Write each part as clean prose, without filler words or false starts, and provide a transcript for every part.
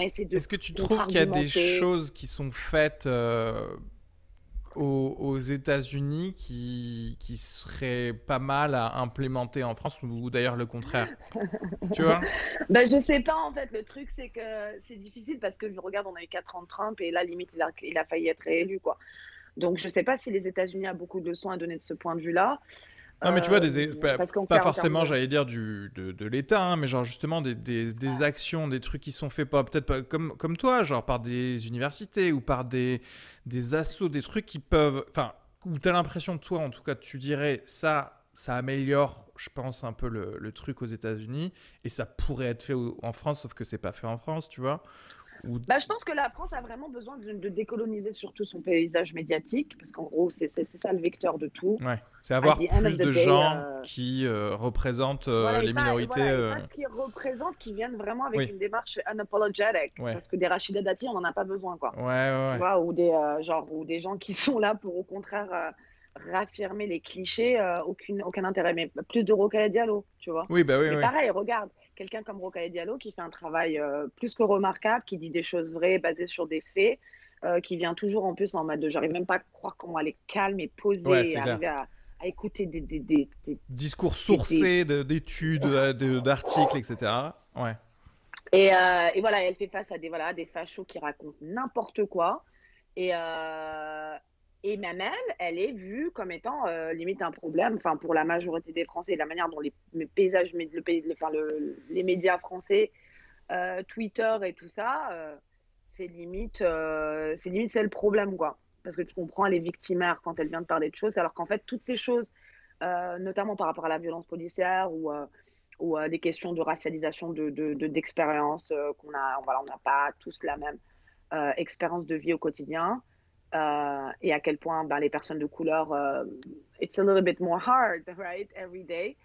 essaie de Est-ce que tu trouves qu'il y a des contre-argumenter. choses qui sont faites aux États-Unis qui seraient pas mal à implémenter en France ou d'ailleurs le contraire? Tu vois? Ben, je sais pas en fait, le truc c'est que c'est difficile parce que regarde, on a eu 4 ans de Trump et là limite il a failli être réélu quoi. Donc je sais pas si les États-Unis a beaucoup de leçons à donner de ce point de vue-là, Non, mais tu vois, parce qu'en pas en termes forcément, de j'allais dire, de l'État, hein, mais genre justement des actions, des trucs qui sont faits pas, peut-être pas comme toi, genre par des universités ou par des assos, des trucs qui peuvent. Enfin, où tu as l'impression, toi, en tout cas, tu dirais ça améliore, je pense, un peu le truc aux États-Unis et ça pourrait être fait en France, sauf que c'est pas fait en France, tu vois. Ou, bah, je pense que la France a vraiment besoin de décoloniser surtout son paysage médiatique parce qu'en gros c'est ça le vecteur de tout. ouais, c'est At the avoir end of plus the de day, gens qui représentent voilà les minorités. et pas qui représentent, qui viennent vraiment avec Oui, une démarche unapologetic ouais, parce que des Rachida Dati, on en a pas besoin, quoi. ouais, ouais, Tu ouais. vois? Ou des, genre ou des gens qui sont là pour au contraire, réaffirmer les clichés, aucun intérêt. Mais plus de Rokhaya Diallo, tu vois? Oui, bah oui, Mais oui. pareil, regarde, quelqu'un comme Rokhaya Diallo qui fait un travail, plus que remarquable, qui dit des choses vraies basées sur des faits, qui vient toujours en plus en mode de j'arrive même pas à croire comment elle est calme et Ouais, posée et c'est clair. arriver à écouter Discours des sourcés d'études, d'articles, etc. Ouais. et voilà, elle fait face à des fachos qui racontent n'importe quoi et même elle, elle est vue comme étant, limite un problème, enfin pour la majorité des Français, la manière dont les paysages mé le pays enfin les médias français, Twitter et tout ça, c'est le problème, quoi. Parce que tu comprends, elle est victimaire quand elle vient de parler de choses, alors qu'en fait toutes ces choses, notamment par rapport à la violence policière ou des questions de racialisation d'expérience, qu'on a voilà, on n'a pas tous la même, expérience de vie au quotidien, et à quel point, ben, les personnes de couleur, it's a little bit more hard, right, every day.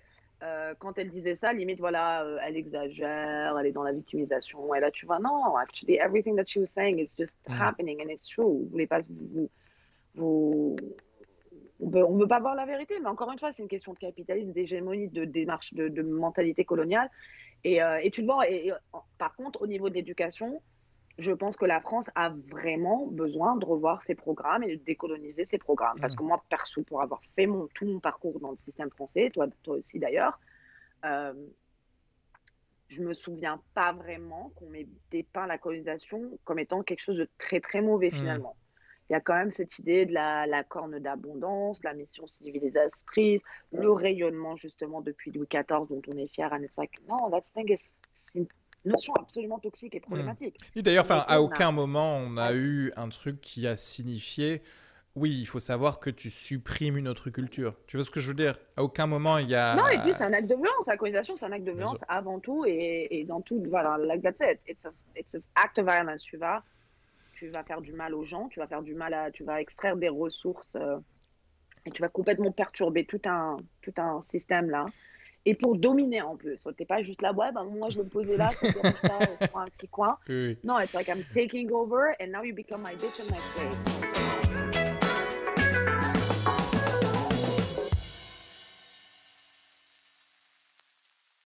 Quand elle disait ça, limite, voilà, elle exagère, elle est dans la victimisation. Et là, tu vois, non, actually, everything that she was saying is just Mm. happening and it's true. Vous voulez pas, vous, on veut pas voir la vérité, mais encore une fois, c'est une question de capitalisme, d'hégémonie, de démarche, de mentalité coloniale. Et tu le vois, par contre, au niveau de l'éducation, je pense que la France a vraiment besoin de revoir ses programmes et de décoloniser ses programmes. Parce Mm. que moi, perso, pour avoir fait tout mon parcours dans le système français, toi aussi d'ailleurs, euh, je me souviens pas vraiment qu'on m'ait dépeint la colonisation comme étant quelque chose de très très mauvais Mm. finalement. Il y a quand même cette idée de la corne d'abondance, la mission civilisatrice, le rayonnement justement depuis Louis XIV dont on est fier. Non, c'est une notion absolument toxique et Mm. problématique. Et d'ailleurs, On a enfin, été, à on a, aucun moment on a ouais. eu un truc qui a signifié oui, il faut savoir que tu supprimes une autre culture. Tu vois ce que je veux dire? À aucun moment il y Non, et puis c'est a. un acte de violence. La colonisation, c'est un acte de Bien sûr. violence avant tout et dans tout. Voilà, like that's it. It's an act of violence. Tu vas faire du mal aux gens, tu vas extraire des ressources et tu vas complètement perturber tout un système là. Et pour dominer en plus. T'es pas juste là, ouais, ben moi je vais me poser là, ça te dérange pas, on se prend un petit coin. Oui, oui. Non, it's like I'm taking over and now you become my bitch and my slave.